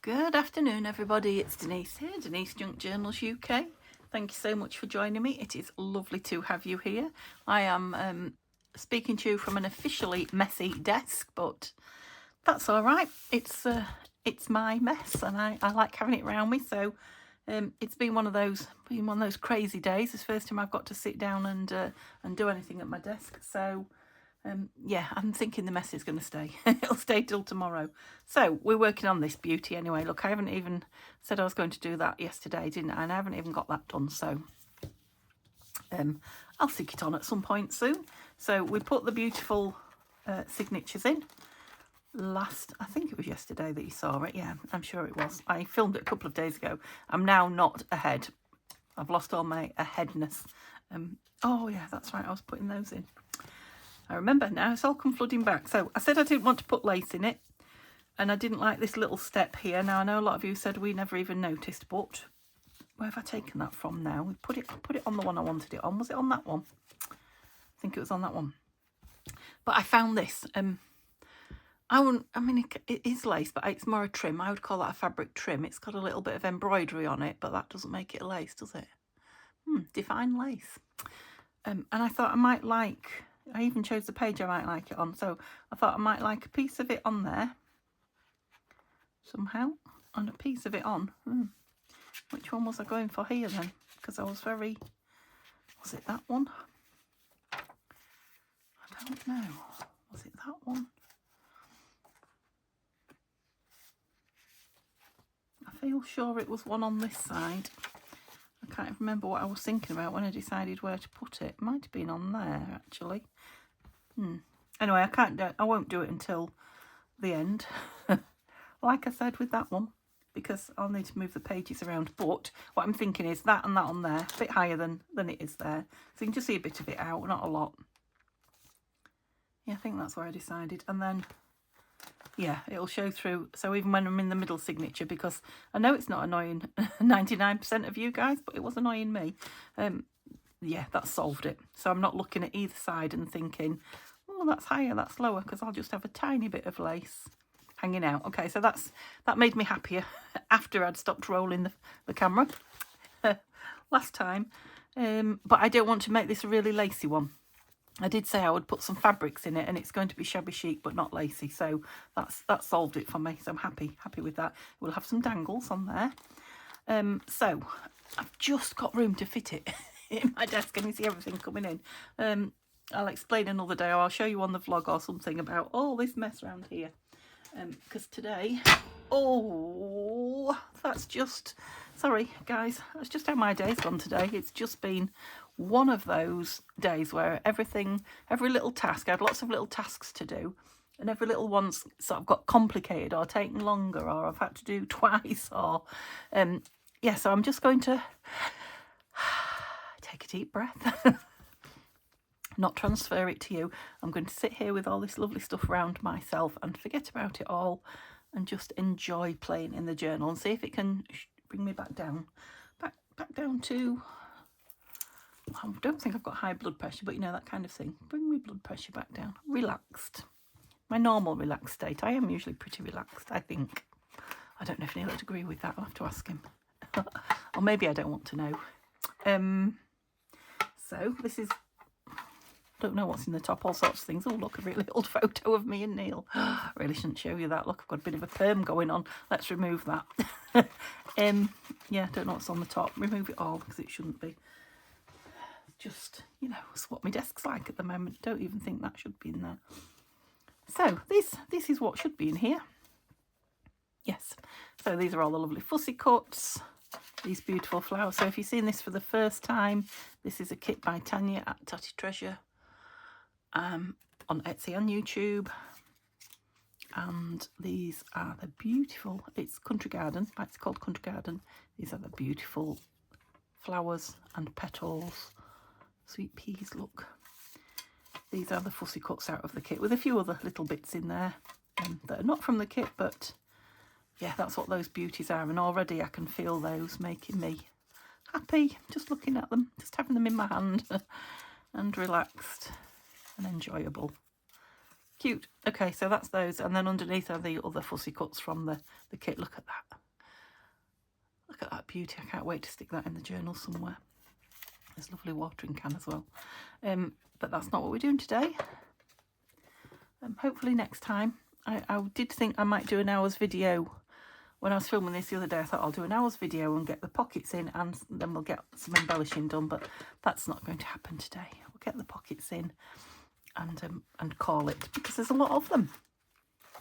Good afternoon, everybody. It's Denise here, Denise Junk Journals UK. Thank you so much for joining me. It is lovely to have you here. I am speaking to you from an officially messy desk, but that's all right. It's my mess, and I like having it around me. So it's been one of those crazy days. It's the first time I've got to sit down and do anything at my desk. So. Yeah, I'm thinking the mess is going to stay. It'll stay till tomorrow. So we're working on this beauty anyway. Look, I haven't even said I was going to do that yesterday, didn't I? And I haven't even got that done. So I'll stick it on at some point soon. So we put the beautiful signatures in. I think it was yesterday that you saw it. Yeah, I'm sure it was. I filmed it a couple of days ago. I'm now not ahead. I've lost all my aheadness. Oh yeah, that's right. I was putting those in. I remember now, it's all come flooding back. So I said I didn't want to put lace in it, and I didn't like this little step here. Now I know a lot of you said we never even noticed, but where have I taken that from now? I put it on the one I wanted it on. Was it on that one? I think it was on that one. But I found this. It is lace, but it's more a trim. I would call that a fabric trim. It's got a little bit of embroidery on it, but that doesn't make it a lace, does it? Define lace. And I thought I might like... I even chose the page I might like it on. So I thought I might like a piece of it on there. Somehow. And a piece of it on. Which one was I going for here then? Because I was very... Was it that one? I don't know. Was it that one? I feel sure it was one on this side. I can't remember what I was thinking about when I decided where to put it. It might have been on there, actually. Anyway, I won't do it until the end. Like I said with that one, because I'll need to move the pages around. But what I'm thinking is that and that on there, a bit higher than it is there. So you can just see a bit of it out, not a lot. Yeah, I think that's where I decided. And then, yeah, it'll show through. So even when I'm in the middle signature, because I know it's not annoying 99% of you guys, but it was annoying me. Yeah, that solved it. So I'm not looking at either side and thinking, oh, that's higher, that's lower, because I'll just have a tiny bit of lace hanging out. Okay, so that made me happier after I'd stopped rolling the camera last time. But I don't want to make this a really lacy one. I did say I would put some fabrics in it, and it's going to be shabby chic but not lacy. So that solved it for me. So I'm happy with that. We'll have some dangles on there. So I've just got room to fit it in my desk, and you see everything coming in. I'll explain another day, or I'll show you on the vlog or something about all this mess around here. Because today, that's just, sorry guys, that's just how my day's gone today. It's just been one of those days where every little task, I had lots of little tasks to do, and every little one's sort of got complicated or taken longer, or I've had to do twice, or yeah, so I'm just going to take a deep breath. Not transfer it to you. I'm going to sit here with all this lovely stuff around myself and forget about it all and just enjoy playing in the journal and see if it can bring me back down. Back down to... I don't think I've got high blood pressure, but you know, that kind of thing. Bring my blood pressure back down. Relaxed. My normal relaxed state. I am usually pretty relaxed, I think. I don't know if Neil would agree with that. I'll have to ask him. Or maybe I don't want to know. So this is... Don't know what's in the top, all sorts of things. Oh, look, a really old photo of me and Neil. I really shouldn't show you that. Look, I've got a bit of a perm going on. Let's remove that. Yeah, don't know what's on the top. Remove it all because it shouldn't be. Just, you know, it's what my desk's like at the moment. Don't even think that should be in there. So this is what should be in here. Yes. So these are all the lovely fussy cuts. These beautiful flowers. So if you've seen this for the first time, this is a kit by Tanya at Tatty Treasure. On Etsy and YouTube, and these are the beautiful, it's Country Garden, it's called Country Garden. These are the beautiful flowers and petals, sweet peas. Look, these are the fussy cuts out of the kit with a few other little bits in there that are not from the kit, but yeah, that's what those beauties are, and already I can feel those making me happy just looking at them, just having them in my hand and relaxed and enjoyable. Cute. Okay, so that's those, and then underneath are the other fussy cuts from the kit. Look at that. Look at that beauty. I can't wait to stick that in the journal somewhere. There's a lovely watering can as well. But that's not what we're doing today. Hopefully next time. I did think I might do an hour's video. When I was filming this the other day, I thought I'll do an hour's video and get the pockets in, and then we'll get some embellishing done, but that's not going to happen today. We'll get the pockets in and call it, because there's a lot of them.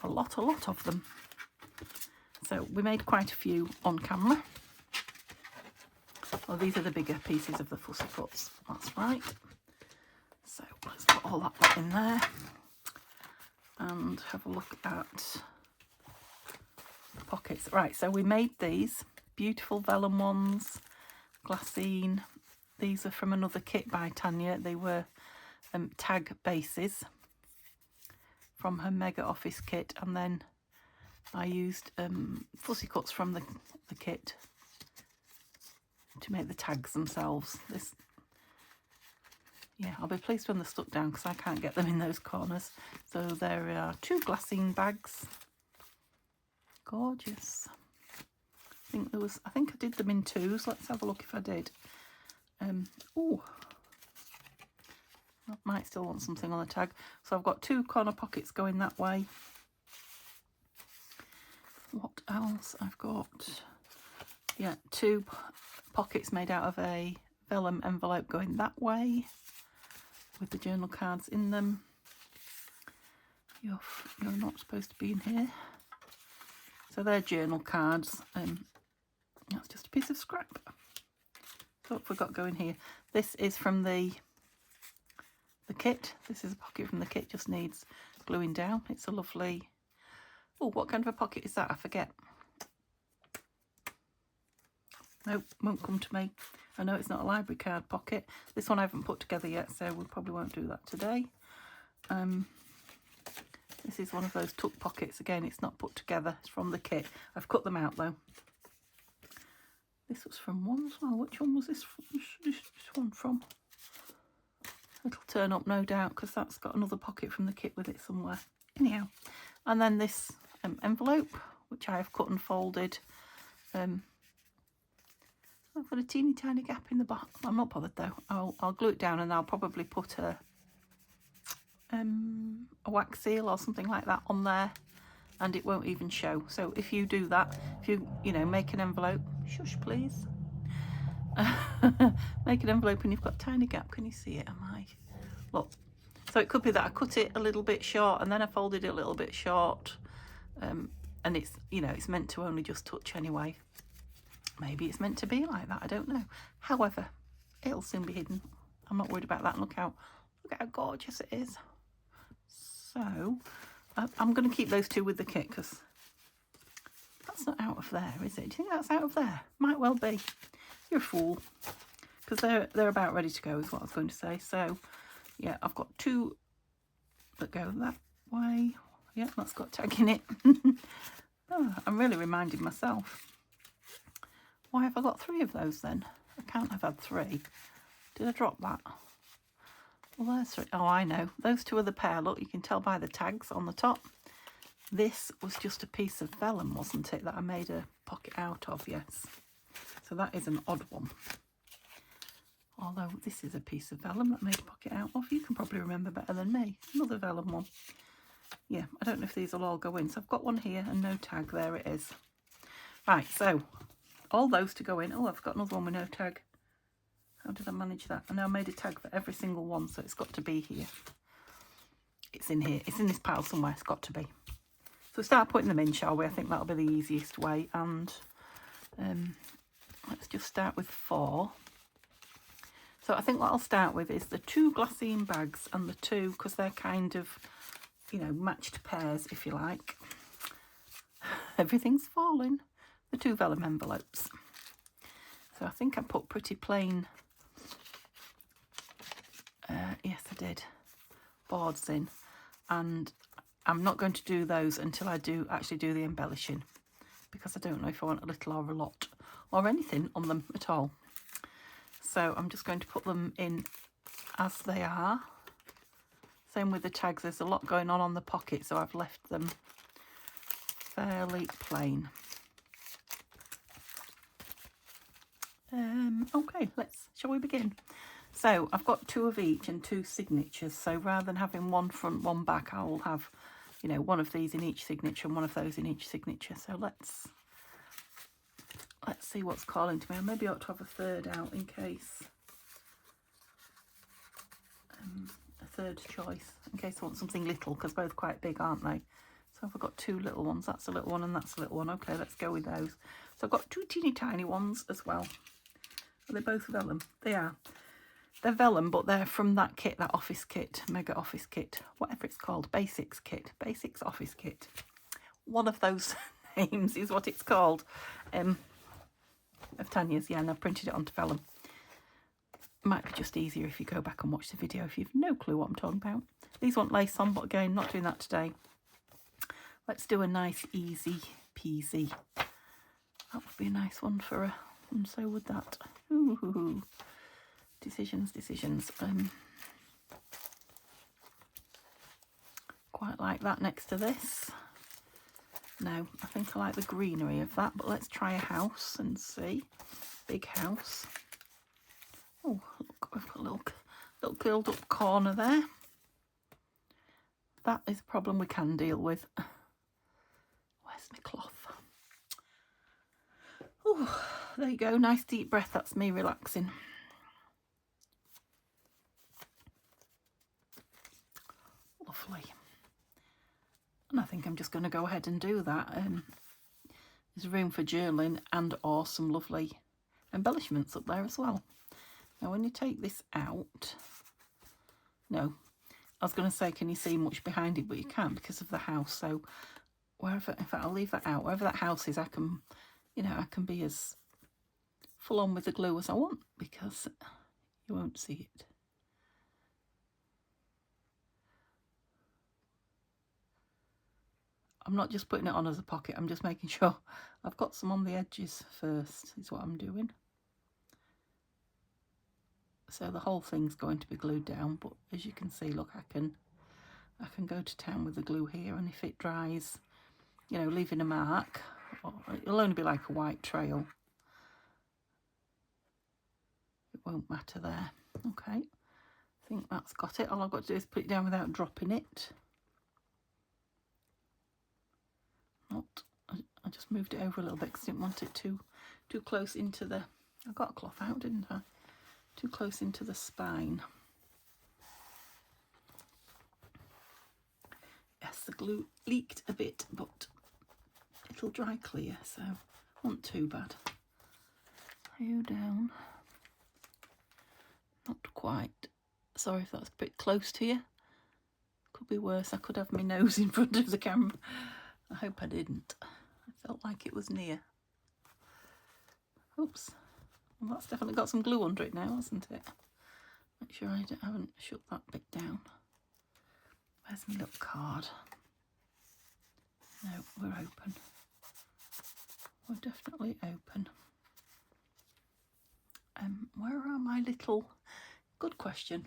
A lot of them. So we made quite a few on camera. Well, these are the bigger pieces of the fussy cuts. That's right. So let's put all that lot in there and have a look at the pockets. Right, so we made these beautiful vellum ones, glassine. These are from another kit by Tanya. They were tag bases from her Mega Office kit, and then I used fussy cuts from the kit to make the tags themselves. Yeah, I'll be pleased when they're stuck down because I can't get them in those corners. So there are 2 glassine bags. Gorgeous. I think I did them in 2s. Let's have a look if I did. Oh, I might still want something on the tag. So I've got 2 corner pockets going that way. What else? I've got, yeah, 2 pockets made out of a vellum envelope going that way with the journal cards in them. You're not supposed to be in here. So they're journal cards. That's just a piece of scrap. So what have we got going here? This is from the kit. This is a pocket from the kit, just needs gluing down. It's a lovely... Oh, what kind of a pocket is that? I forget. Nope, won't come to me. I know it's not a library card pocket. This one I haven't put together yet, so we probably won't do that today. This is one of those tuck pockets. Again, it's not put together. It's from the kit. I've cut them out though. This was from one as well. Which one was this one from? It'll turn up no doubt because that's got another pocket from the kit with it somewhere. Anyhow, and then this envelope, which I have cut and folded. I've got a teeny tiny gap in the bottom. I'm not bothered though. I'll glue it down, and I'll probably put a wax seal or something like that on there, and it won't even show. So if you do that, if you know, make an envelope, shush please, make an envelope and you've got a tiny gap. Can you see it? Am I? Look. So it could be that I cut it a little bit short and then I folded it a little bit short, and it's, you know, it's meant to only just touch anyway. Maybe it's meant to be like that, I don't know. However, it'll soon be hidden. I'm not worried about that. And look how gorgeous it is. So I'm going to keep those 2 with the kit because that's not out of there, is it? Do you think that's out of there? Might well be. You're a fool, because they're about ready to go is what I was going to say. So yeah, I've got 2 that go that way. Yeah, that's got tag in it. Oh, I'm really reminding myself. Why have I got 3 of those then? I can't have had 3. Did I drop that? Well, there's 3. Oh, I know. Those 2 are the pair. Look, you can tell by the tags on the top. This was just a piece of vellum, wasn't it, that I made a pocket out of? Yes. So that is an odd one. Although this is a piece of vellum that I made a pocket out of. You can probably remember better than me. Another vellum one. Yeah, I don't know if these will all go in. So I've got one here and no tag. There it is. Right, so all those to go in. Oh, I've got another one with no tag. How did I manage that? I know I made a tag for every single one, so it's got to be here. It's in here. It's in this pile somewhere. It's got to be. So start putting them in, shall we? I think that'll be the easiest way. And let's just start with 4. So I think what I'll start with is the 2 glassine bags and the 2, because they're kind of, you know, matched pairs, if you like. Everything's falling. The 2 vellum envelopes. So I think I put pretty plain, yes I did, boards in, and I'm not going to do those until I actually do the embellishing, because I don't know if I want a little or a lot or anything on them at all. So I'm just going to put them in as they are. Same with the tags. There's a lot going on the pocket, so I've left them fairly plain. Okay, shall we begin? So I've got 2 of each and 2 signatures. So rather than having one front, one back, I will have, you know, one of these in each signature and one of those in each signature. So let's see what's calling to me. I maybe ought to have a third out in case, a third choice, in case I want something little, because both quite big, aren't they? So I've got 2 little ones. That's a little one and that's a little one. Okay, let's go with those. So I've got 2 teeny tiny ones as well. Are they both vellum? They are. They're vellum, but they're from that kit, that office kit, mega office kit, whatever it's called, basics kit, basics office kit. One of those names is what it's called. Of Tanya's, yeah, and I've printed it onto vellum. Might be just easier if you go back and watch the video if you've no clue what I'm talking about. These want lace on, but again, not doing that today. Let's do a nice easy peasy. That would be a nice one for a, and so would that. Ooh. Decisions. Quite like that next to this. No, I think I like the greenery of that, but let's try a house and see. Big house. Oh, look, we've got a little curled up corner there. That is a problem we can deal with. Where's my cloth? Oh, there you go. Nice deep breath. That's me relaxing. Lovely. And I think I'm just going to go ahead and do that. There's room for journaling and some lovely embellishments up there as well. Now when you take this out, no, I was going to say can you see much behind it, but you can't because of the house. So wherever, in fact I'll leave that out, wherever that house is, I can, you know, I can be as full on with the glue as I want because you won't see it. I'm not just putting it on as a pocket, I'm just making sure I've got some on the edges first, is what I'm doing. So the whole thing's going to be glued down, but as you can see, look, I can go to town with the glue here, and if it dries, you know, leaving a mark, it'll only be like a white trail. It won't matter there. Okay, I think that's got it. All I've got to do is put it down without dropping it. I just moved it over a little bit because I didn't want it too close into the, I got a cloth out, didn't I? Too close into the spine. Yes, the glue leaked a bit, but it'll dry clear, so not too bad. Are you down? Not quite. Sorry if that's a bit close to you. Could be worse. I could have my nose in front of the camera. I hope I didn't. I felt like it was near. Oops. Well, that's definitely got some glue under it now, hasn't it? Make sure I haven't shut that bit down. Where's my little card? No, we're open. We're definitely open. Where are my little... Good question.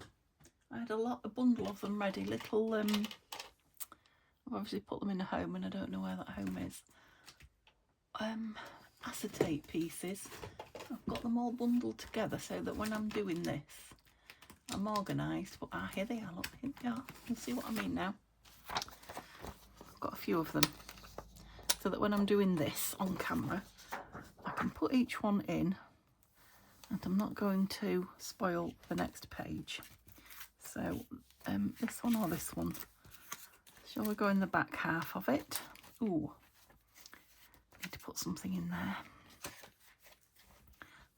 I had a bundle of them ready. Little, I've obviously put them in a home and I don't know where that home is. Acetate pieces. I've got them all bundled together so that when I'm doing this, I'm organised. But here they are, look, here they are. You'll see what I mean now. I've got a few of them. So that when I'm doing this on camera, I can put each one in and I'm not going to spoil the next page. So this one or this one? Shall we go in the back half of it? Ooh, need to put something in there.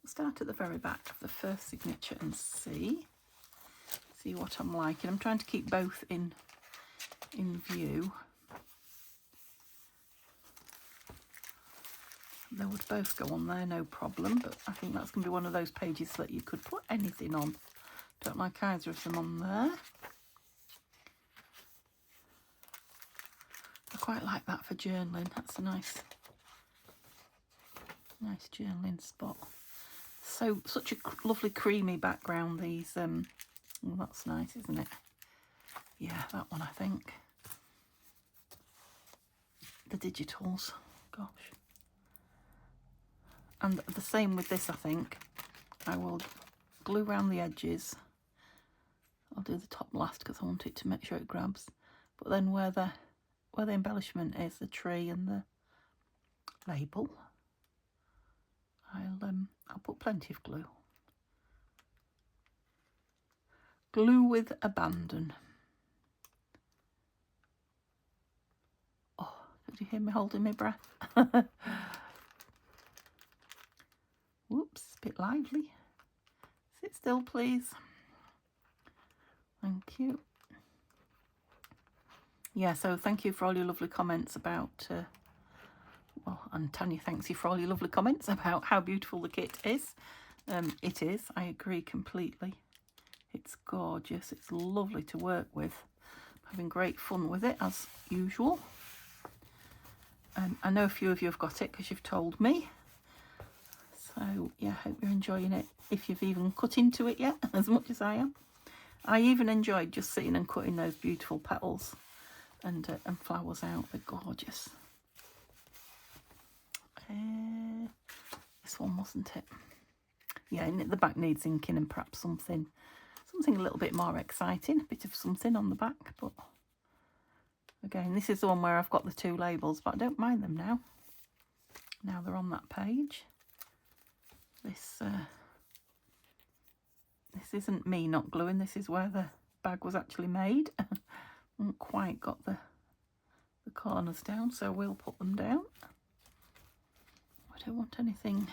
We'll start at the very back of the first signature and see what I'm liking. I'm trying to keep both in view. They would both go on there, no problem, but I think that's going to be one of those pages that you could put anything on. Don't like either of them on there. I quite like that for journaling. That's a nice journaling spot. So such a lovely creamy background, these well, that's nice, isn't it? Yeah, that one I think. The digitals, gosh. And the same with this, I think. I will glue around the edges. I'll do the top last because I want it to make sure it grabs. But then where the embellishment is, the tree and the label, I'll put plenty of glue. Glue with abandon. Oh, did you hear me holding my breath? Whoops, a bit lively. Sit still, please. Thank you. Yeah, so thank you for all your lovely comments about, well, and Tanya thanks you for all your lovely comments about how beautiful the kit is. It is, I agree completely. It's gorgeous, it's lovely to work with. Having great fun with it, as usual. I know a few of you have got it because you've told me. So, yeah, hope you're enjoying it, if you've even cut into it yet, as much as I am. I even enjoyed just sitting and cutting those beautiful petals and flowers out. They're gorgeous. This one, wasn't it? Yeah, and the back needs inking and perhaps something a little bit more exciting. A bit of something on the back, but again, this is the one where I've got the two labels, but I don't mind them now. Now they're on that page. This isn't me not gluing, this is where the bag was actually made. I haven't quite got the corners down, so we'll put them down. I don't want anything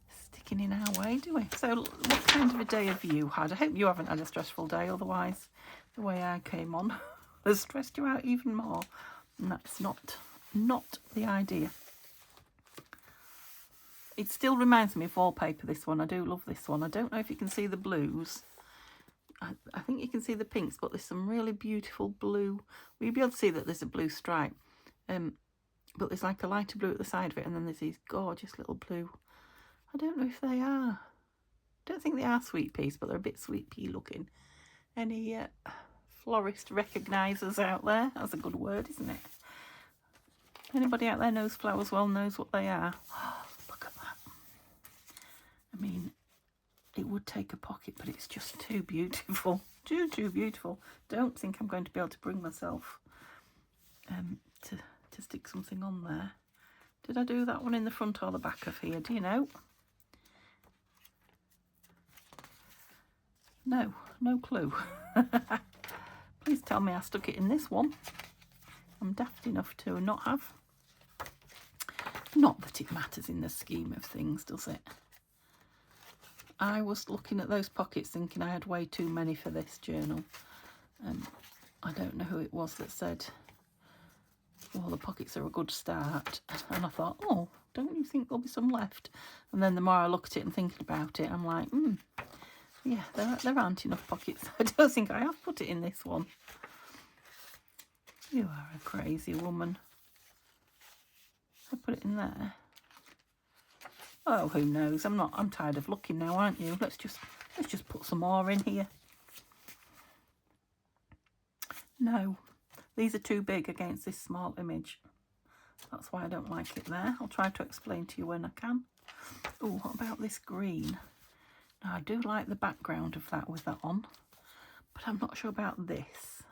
sticking in our way, do we? So what kind of a day have you had? I hope you haven't had a stressful day, otherwise the way I came on has stressed you out even more, and that's not the idea. It still reminds me of wallpaper, this one. I do love this one. I don't know if you can see the blues. I think you can see the pinks, but there's some really beautiful blue. Well, you'll be able to see that there's a blue stripe. But there's like a lighter blue at the side of it, and then there's these gorgeous little blue. I don't know if they are. I don't think they are sweet peas, but they're a bit sweet pea looking. Any florist recognisers out there? That's a good word, isn't it? Anybody out there knows flowers well, knows what they are. Oh, look at that. I mean, it would take a pocket, but it's just too beautiful. Too beautiful. Don't think I'm going to be able to bring myself to stick something on there. Did I do that one in the front or the back of here? Do you know? No clue. Please tell me I stuck it in this one. I'm daft enough to not have. Not that it matters in the scheme of things, does it? I was looking at those pockets thinking I had way too many for this journal. I don't know who it was that said, well, the pockets are a good start. And I thought, oh, don't you think there'll be some left? And then the more I look at it and thinking about it, I'm like, yeah, there aren't enough pockets. I don't think I have put it in this one. You are a crazy woman. I put it in there. Oh, who knows? I'm tired of looking now, aren't you? Let's just put some more in here. No, these are too big against this small image. That's why I don't like it there. I'll try to explain to you when I can. Oh, what about this green? Now, I do like the background of that with that on, but I'm not sure about this.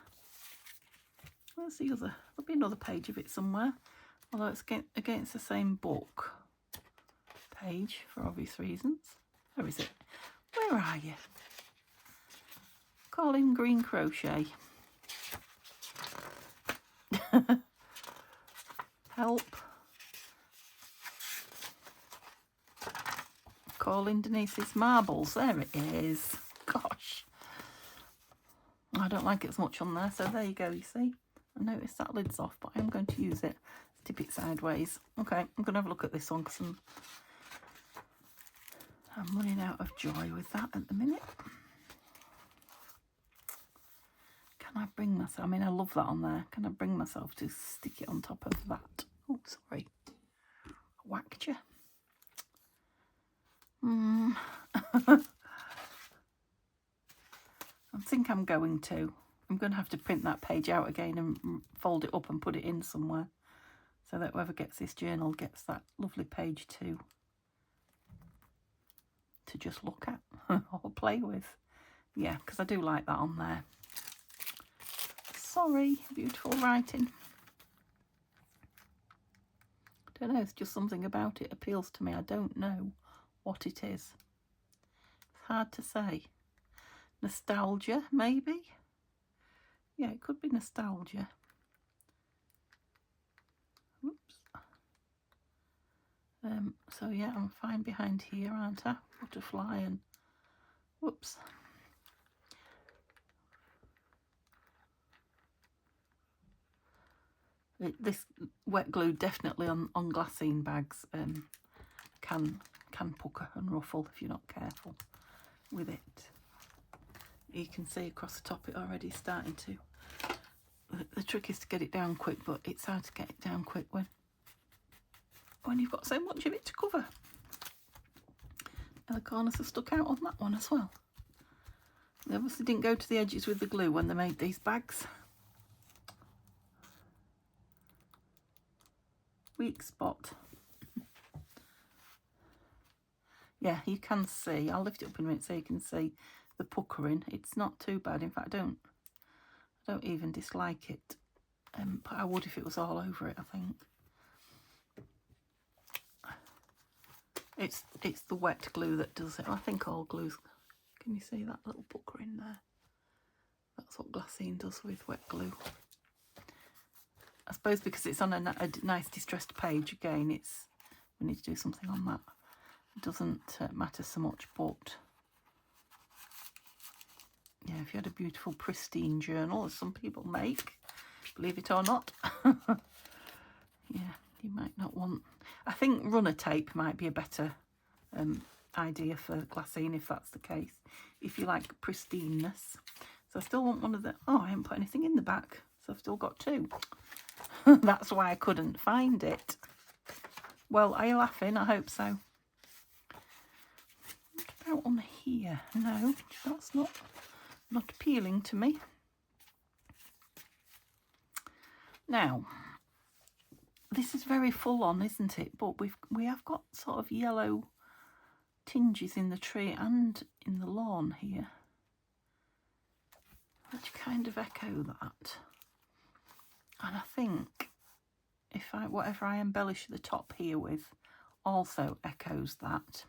Where's the other? There'll be another page of it somewhere, although it's against the same book page for obvious reasons. Where is it? Where are you? Colin Green Crochet. Help. Calling Denise's Marbles. There it is. Gosh. I don't like it as much on there, so there you go, you see. I noticed that lid's off, but I'm going to use it. Tip it sideways. Okay, I'm going to have a look at this one because I'm running out of joy with that at the minute. Can I bring myself, I mean, I love that on there. Can I bring myself to stick it on top of that? Oh, sorry. Whacked you. I think I'm going to have to print that page out again and fold it up and put it in somewhere so that whoever gets this journal gets that lovely page too. to just look at or play with. Yeah, because I do like that on there. Sorry, beautiful writing. Don't know, it's just something about it appeals to me. I don't know what it is. It's hard to say. Nostalgia, maybe? Yeah, it could be nostalgia. Oops. So yeah, I'm fine behind here, aren't I? Butterfly and... Whoops. This wet glue definitely on glassine bags can pucker and ruffle if you're not careful with it. You can see across the top it already starting to. The trick is to get it down quick, but it's hard to get it down quick when you've got so much of it to cover. And the corners are stuck out on that one as well. They obviously didn't go to the edges with the glue when they made these bags. Weak spot. Yeah, you can see. I'll lift it up in a minute so you can see the puckering. It's not too bad. In fact, I don't even dislike it. But I would if it was all over it, I think. It's the wet glue that does it. I think all glues. Can you see that little puckering there? That's what glassine does with wet glue. I suppose because it's on a nice distressed page, again, we need to do something on that. It doesn't matter so much, but yeah, if you had a beautiful pristine journal, as some people make, believe it or not, yeah, you might not want... I think runner tape might be a better idea for glassine if that's the case, if you like pristineness. So I still want one of the... Oh, I haven't put anything in the back, so I've still got two. That's why I couldn't find it. Well, are you laughing? I hope so. What about on here? No, that's not appealing to me. Now, this is very full on, isn't it? But we have got sort of yellow tinges in the tree and in the lawn here, which kind of echo that. And I think if whatever I embellish the top here with also echoes that.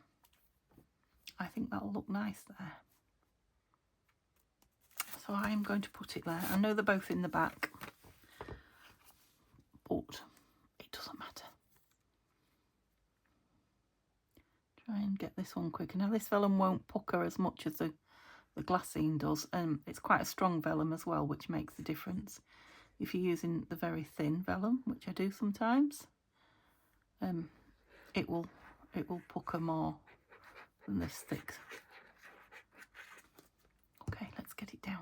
I think that'll look nice there. So I am going to put it there. I know they're both in the back, but it doesn't matter. Try and get this one quicker. Now this vellum won't pucker as much as the glassine does. It's quite a strong vellum as well, which makes a difference. If you're using the very thin vellum, which I do sometimes, it will pucker more than this thick. Okay, let's get it down.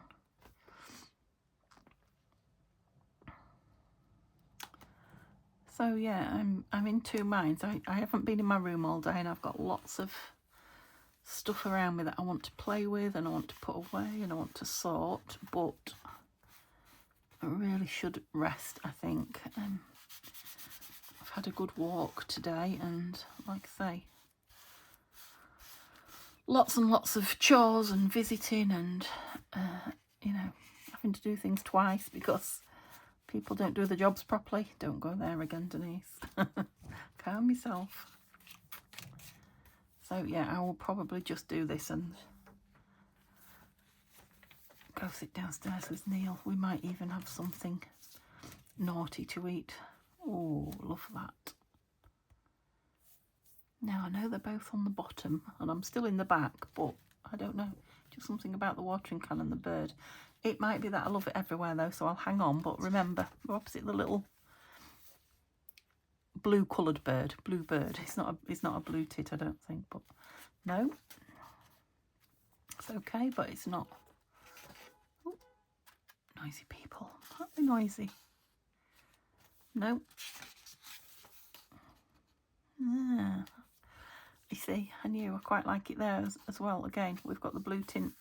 So yeah, I'm in two minds. I haven't been in my room all day, and I've got lots of stuff around me that I want to play with and I want to put away and I want to sort, but I really should rest, I think. I've had a good walk today, and like I say, lots and lots of chores and visiting and, you know, having to do things twice because people don't do the jobs properly. Don't go there again, Denise. Calm yourself. So yeah, I will probably just do this and go sit downstairs with Neil. We might even have something naughty to eat. Oh, love that. Now, I know they're both on the bottom and I'm still in the back, but I don't know. Just something about the watering can and the bird. It might be that I love it everywhere though, so I'll hang on. But remember, we're opposite the little blue coloured bird. Blue bird. It's not a blue tit, I don't think, but no. It's okay, but it's not. Ooh, noisy people. Can't be noisy. No. Ah. You see, I knew I quite like it there as well. Again, we've got the blue tint,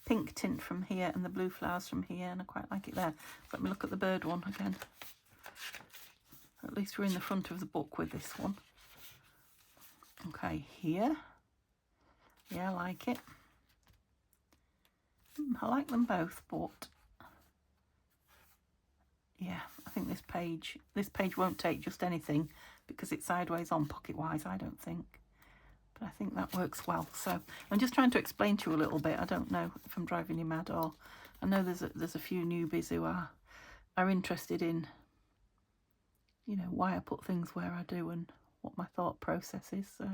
pink tint from here and the blue flowers from here, and I quite like it there. Let me look at the bird one again. At least we're in the front of the book with this one. Okay, here. Yeah, I like it. I like them both, but yeah, I think this page won't take just anything because it's sideways on pocket-wise, I don't think. But I think that works well. So I'm just trying to explain to you a little bit. I don't know if I'm driving you mad, or I know there's a few newbies who are interested in, you know, why I put things where I do and what my thought process is. So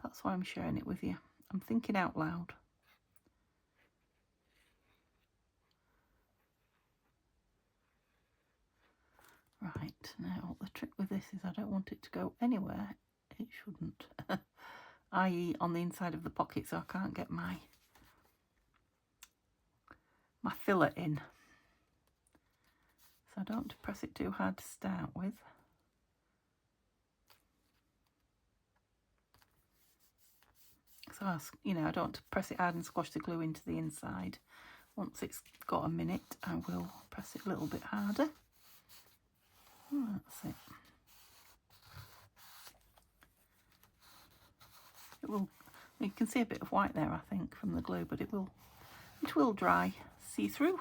that's why I'm sharing it with you. I'm thinking out loud. Right, now the trick with this is I don't want it to go anywhere it shouldn't, i.e. on the inside of the pocket, so I can't get my fillet in. So I don't want to press it too hard to start with. So I don't want to press it hard and squash the glue into the inside. Once it's got a minute, I will press it a little bit harder. That's it. It will. You can see a bit of white there, I think, from the glue, but it will dry. See through.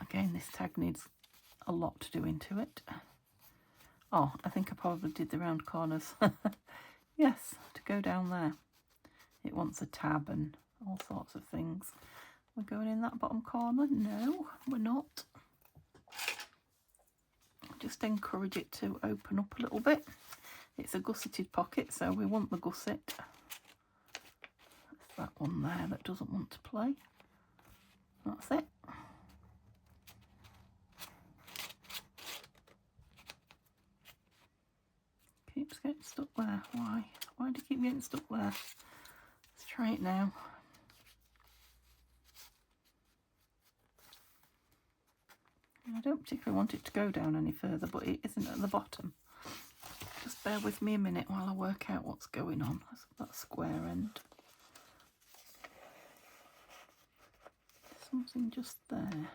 Again, this tag needs a lot to do into it. Oh, I think I probably did the round corners. Yes, to go down there. It wants a tab and all sorts of things. We're going in that bottom corner? No, we're not. Just encourage it to open up a little bit. It's a gusseted pocket, so we want the gusset. That's that one there that doesn't want to play. That's it. Keeps getting stuck there. Why? Why do you keep getting stuck there? Let's try it now. I don't particularly want it to go down any further, but it isn't at the bottom. Just bear with me a minute while I work out what's going on. That's that square end. Something just there.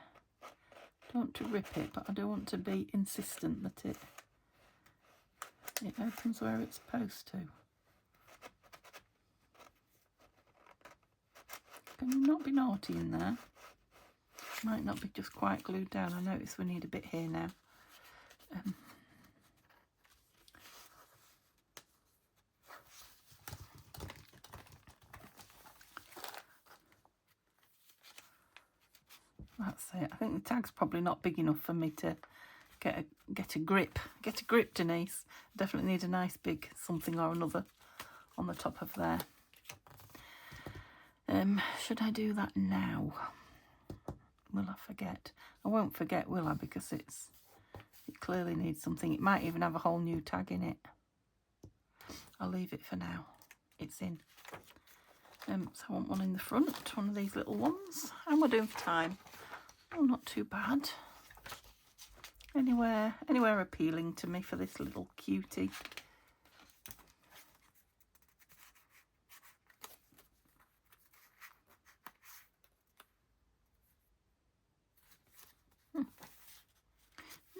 Don't want to rip it, but I don't want to be insistent that it opens where it's supposed to. Can you not be naughty in there? Might not be just quite glued down. I notice we need a bit here now. That's it. I think the tag's probably not big enough for me to get a grip. Get a grip, Denise. Definitely need a nice big something or another on the top of there. Should I do that now? Will I forget? I won't forget, will I? Because it clearly needs something. It might even have a whole new tag in it. I'll leave it for now. It's in. So I want one in the front, one of these little ones. How am I doing for time? Oh, not too bad. Anywhere appealing to me for this little cutie.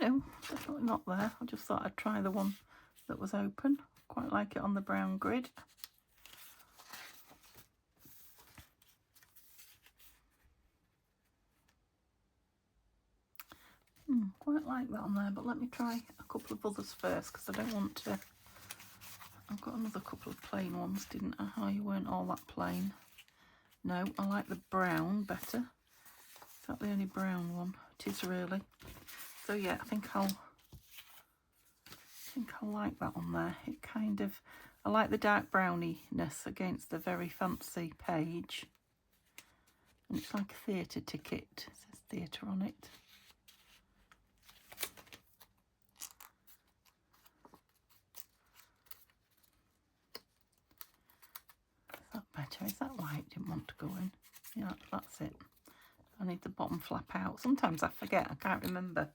No, definitely not there. I just thought I'd try the one that was open. Quite like it on the brown grid. Quite like that on there, but let me try a couple of others first because I don't want to. I've got another couple of plain ones, didn't I? Oh, you weren't all that plain. No, I like the brown better. Is that the only brown one? It is really. So yeah, I think I'll like that on there. It kind of, I like the dark browniness against the very fancy page. And it's like a theatre ticket. It says theatre on it. Is that better? Is that why it didn't want to go in? Yeah, that's it. I need the bottom flap out. Sometimes I forget. I can't remember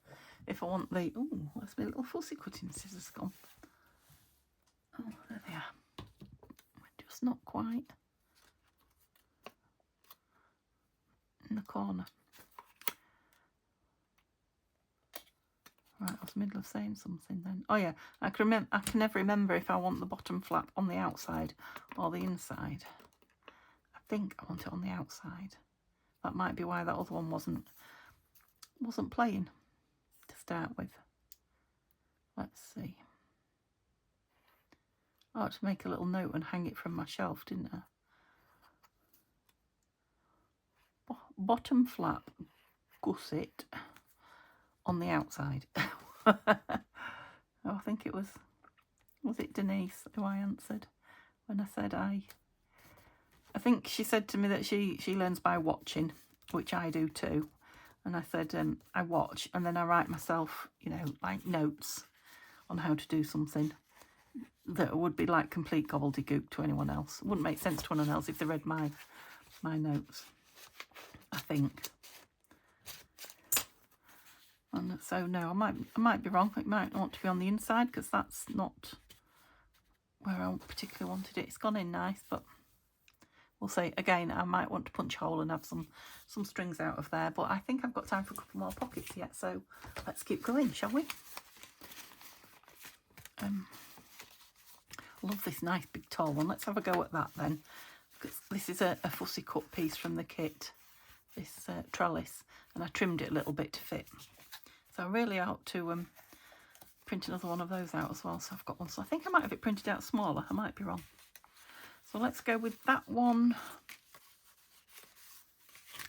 if I want the... Oh, where's my little fussy cutting scissors gone? Oh, there they are. We're just not quite in the corner. Right, I was in the middle of saying something then. Oh yeah, I can never remember if I want the bottom flap on the outside or the inside. I think I want it on the outside. That might be why that other one wasn't playing to start with. Let's see. I ought to make a little note and hang it from my shelf, didn't I? Bottom flap, gusset on the outside. Oh, I think it was it Denise who I answered when I said I think she said to me that she learns by watching, which I do too. And I said I watch and then I write myself, you know, like notes on how to do something that would be like complete gobbledygook to anyone else. It wouldn't make sense to anyone else if they read my notes, I think. And so no, I might be wrong. It might want to be on the inside because that's not where I particularly wanted it. It's gone in nice, but we'll see. Again, I might want to punch a hole and have some strings out of there, but I think I've got time for a couple more pockets yet, so let's keep going, shall we? I love this nice big tall one. Let's have a go at that then. This is a fussy cut piece from the kit, this trellis, and I trimmed it a little bit to fit. So I really ought to print another one of those out as well. So I've got one. So I think I might have it printed out smaller. I might be wrong. So let's go with that one.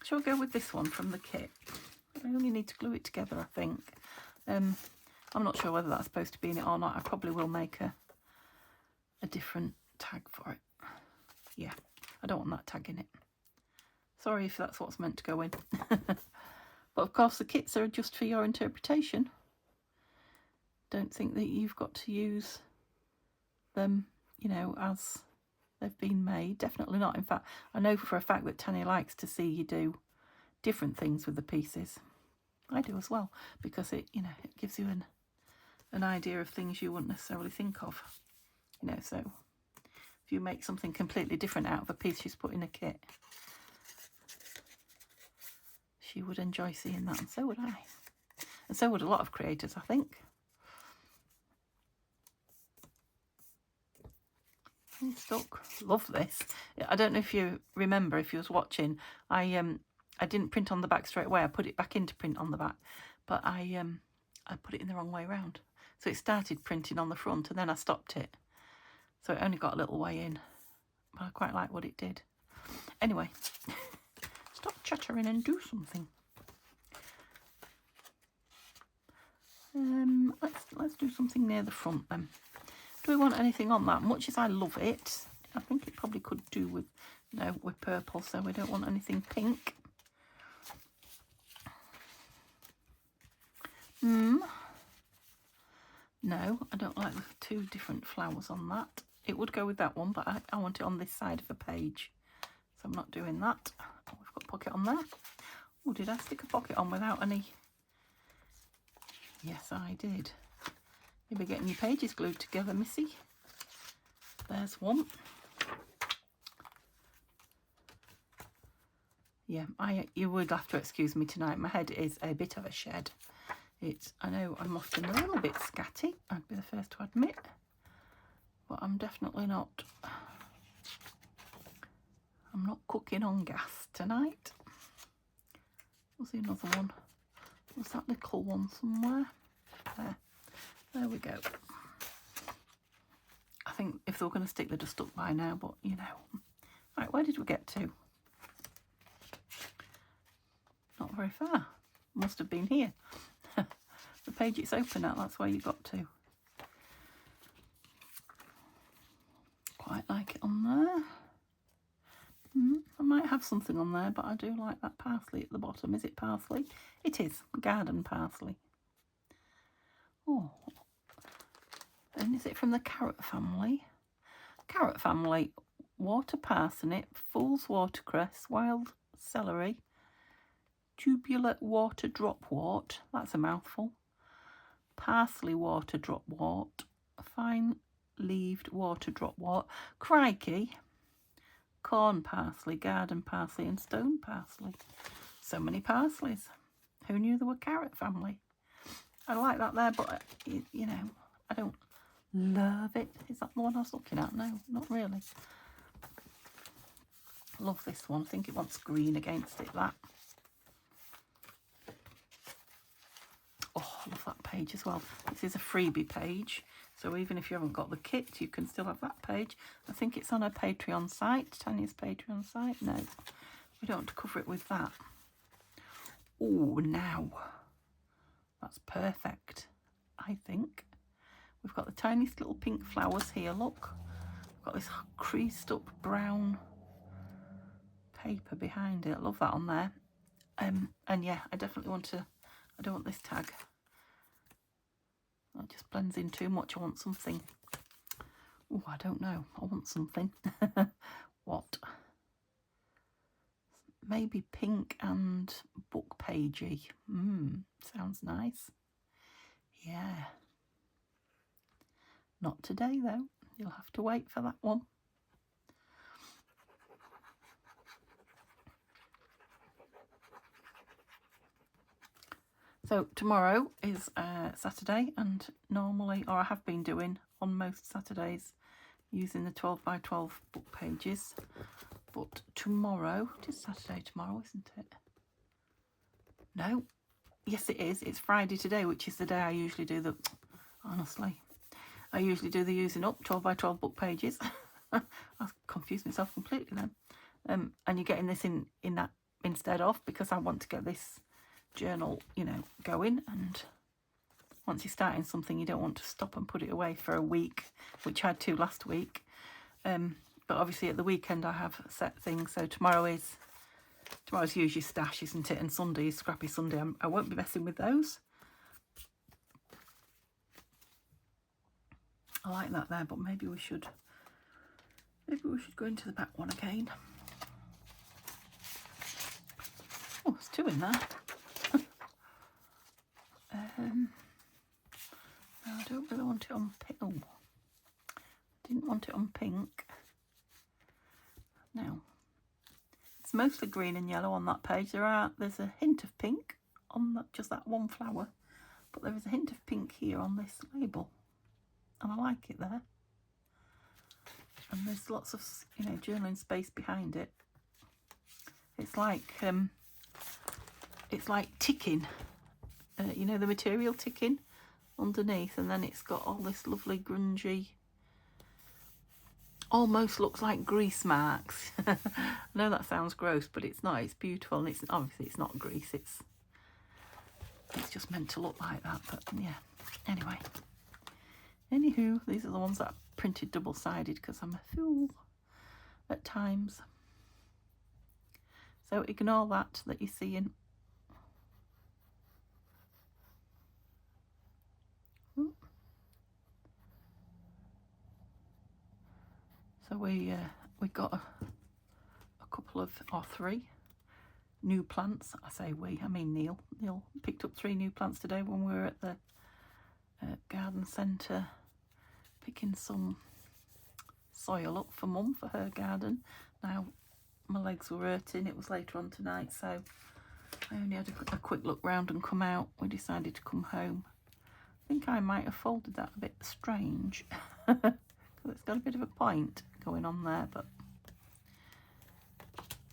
Shall we go with this one from the kit? I only need to glue it together, I think. I'm not sure whether that's supposed to be in it or not. I probably will make a different tag for it. Yeah, I don't want that tag in it. Sorry if that's what's meant to go in. But of course the kits are just for your interpretation. Don't think that you've got to use them, you know, as they've been made. Definitely not. In fact, I know for a fact that Tanya likes to see you do different things with the pieces. I do as well, because it, you know, it gives you an idea of things you wouldn't necessarily think of. You know, so if you make something completely different out of a piece she's put in a kit, she would enjoy seeing that, and so would I. And so would a lot of creators, I think. Stuck. Love this. I don't know if you remember, if you was watching, I didn't print on the back straight away. I put it back in to print on the back, but I put it in the wrong way around. So it started printing on the front and then I stopped it. So it only got a little way in, but I quite like what it did. Anyway, stop chattering and do something. Let's do something near the front then. Do we want anything on that? Much as I love it, I think it probably could do with, no, with purple, so we don't want anything pink. No, I don't like the two different flowers on that. It would go with that one, but I want it on this side of the page, so I'm not doing that. Oh, we've got a pocket on there. Oh, did I stick a pocket on without any? Yes, I did. You'll be getting your pages glued together, Missy. There's one. Yeah, you would have to excuse me tonight. My head is a bit of a shed. I know I'm often a little bit scatty, I'd be the first to admit, but I'm definitely not. I'm not cooking on gas tonight. Was there another one? Was that little one somewhere? There we go. I think if they were going to stick, they'd have stuck by now, but you know. Right, where did we get to? Not very far. Must have been here. The page it's open at, that's where you got to. Quite like it on there. I might have something on there, but I do like that parsley at the bottom. Is it parsley? It is. Garden parsley. Oh. And is it from the carrot family? Carrot family. Water parsnip, fool's watercress, wild celery, tubular water dropwort. That's a mouthful. Parsley water dropwort, fine-leaved water dropwort, crikey, corn parsley, garden parsley and stone parsley. So many parsleys. Who knew there were carrot family? I like that there, but you know, I don't love it. Is that the one I was looking at? No, not really. Love this one. I think it wants green against it, that. Oh, I love that page as well. This is a freebie page, so even if you haven't got the kit, you can still have that page. I think it's on her Patreon site, Tanya's Patreon site. No, we don't want to cover it with that. Oh, now that's perfect, I think. We've got the tiniest little pink flowers here, look. We've got this creased up brown paper behind it. I love that on there. And yeah, I definitely want to, I don't want this tag. That just blends in too much. I want something. Oh, I don't know. I want something. What? Maybe pink and book pagey. Sounds nice. Yeah. Not today though. You'll have to wait for that one. So tomorrow is Saturday, and normally, or I have been doing on most Saturdays, using the 12 by 12 book pages. But tomorrow, it is Saturday tomorrow, isn't it? No. Yes, it is. It's Friday today, which is the day I usually do the, honestly, I usually do the using up 12 by 12 book pages. I confused myself completely then. And you're getting this in that instead of, because I want to get this journal, you know, going. And once you're starting something, you don't want to stop and put it away for a week, which I had to last week. But obviously at the weekend I have set things. So tomorrow's usually stash, isn't it? And Sunday is Scrappy Sunday. I won't be messing with those. I like that there, but maybe we should go into the back one again. Oh, there's two in there. No, I don't really want it on pink. Oh, didn't want it on pink. No, it's mostly green and yellow on that page. There's a hint of pink on just that one flower, but there is a hint of pink here on this label, and I like it there. And there's lots of, you know, journaling space behind it. It's like ticking. You know, the material ticking underneath, and then it's got all this lovely grungy, almost looks like grease marks. I know that sounds gross, but it's not. It's beautiful, and it's obviously it's not grease. It's just meant to look like that. But yeah. Anyway. Anywho, these are the ones that I printed double-sided because I'm a fool at times. So ignore that you're seeing. So we got a couple of, or three new plants. I say we, I mean Neil. Neil picked up 3 new plants today when we were at the garden centre picking some soil up for Mum for her garden. Now my legs were hurting. It was later on tonight, so I only had a quick look round and come out. We decided to come home. I think I might have folded that a bit strange because it's got a bit of a point going on there, but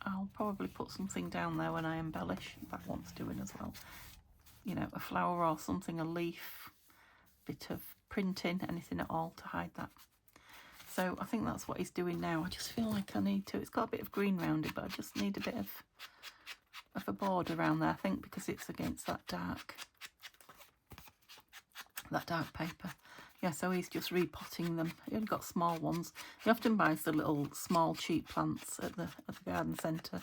I'll probably put something down there when I embellish. That wants doing as well. You know, a flower or something, a leaf, bit of printing, anything at all to hide that. So I think that's what he's doing now. I just feel like I need to, it's got a bit of green around it, but I just need a bit of a border around there, I think, because it's against that dark paper. Yeah, so he's just repotting them. He only got small ones. He often buys the little small cheap plants at the garden centre.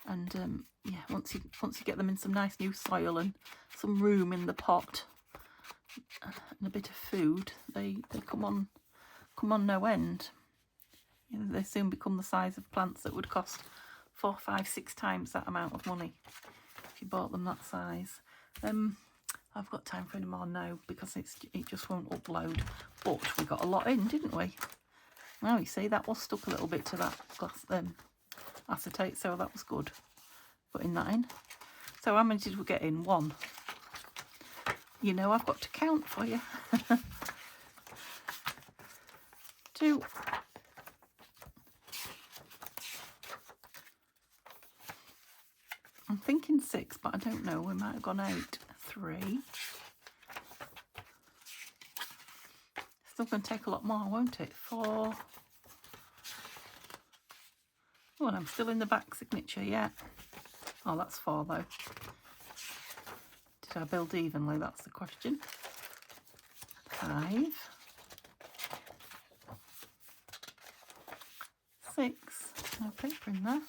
And yeah, once you get them in some nice new soil and some room in the pot and a bit of food, they come on no end. You know, they soon become the size of plants that would cost 4, 5, 6 times that amount of money if you bought them that size. I've got time for any more now because it just won't upload. But we got a lot in, didn't we? Well, you see, that was stuck a little bit to that glass acetate, so that was good putting that in. So how many did we get in? 1, You know I've got to count for you. 2. I'm thinking 6, but I don't know. We might have gone 8. 3. Still going to take a lot more, won't it? 4. Oh, and I'm still in the back signature yet. Oh, that's 4 though. Did I build evenly? That's the question. 5. 6. No paper in there.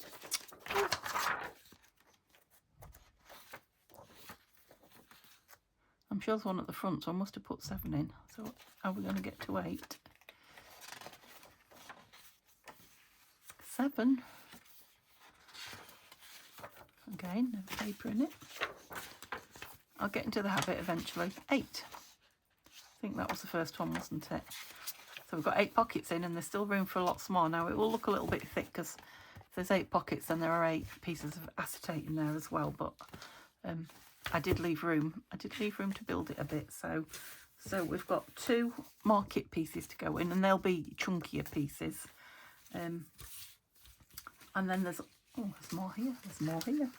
I'm sure there's one at the front, so I must have put 7 in. So are we going to get to 8? 7. Again, no paper in it. I'll get into the habit eventually. 8. I think that was the first one, wasn't it? So we've got 8 pockets in, and there's still room for lots more. Now it will look a little bit thick because if there's 8 pockets, then there are 8 pieces of acetate in there as well. But I did leave room. I did leave room to build it a bit. So we've got 2 more kit pieces to go in, and they'll be chunkier pieces. And then there's more here. There's more here.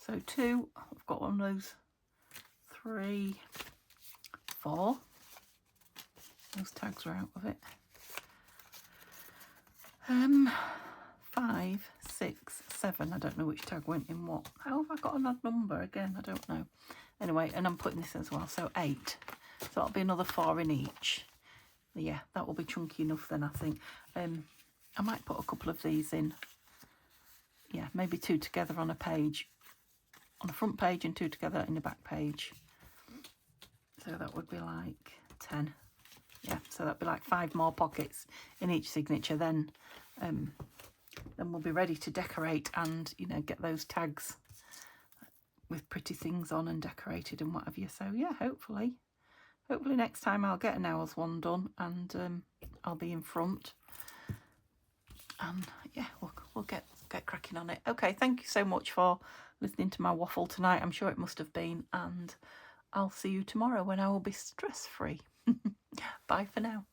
So 2. I've got one of those. 3, 4. Those tags are out of it. 5, 6, 7. I don't know which tag went in what. How have I got an odd number again? I don't know. Anyway, and I'm putting this as well. So 8. So that'll be another 4 in each. Yeah, that will be chunky enough then, I think. I might put a couple of these in. Yeah, maybe 2 together on a page. On the front page and 2 together in the back page. So that would be like 10. Yeah, so that'd be like 5 more pockets in each signature. Then we'll be ready to decorate and, you know, get those tags with pretty things on and decorated and what have you. So yeah, hopefully next time I'll get an hour's one done, and I'll be in front. And yeah, we'll get cracking on it. Okay, thank you so much for listening to my waffle tonight. I'm sure it must have been, and I'll see you tomorrow when I will be stress-free. Bye for now.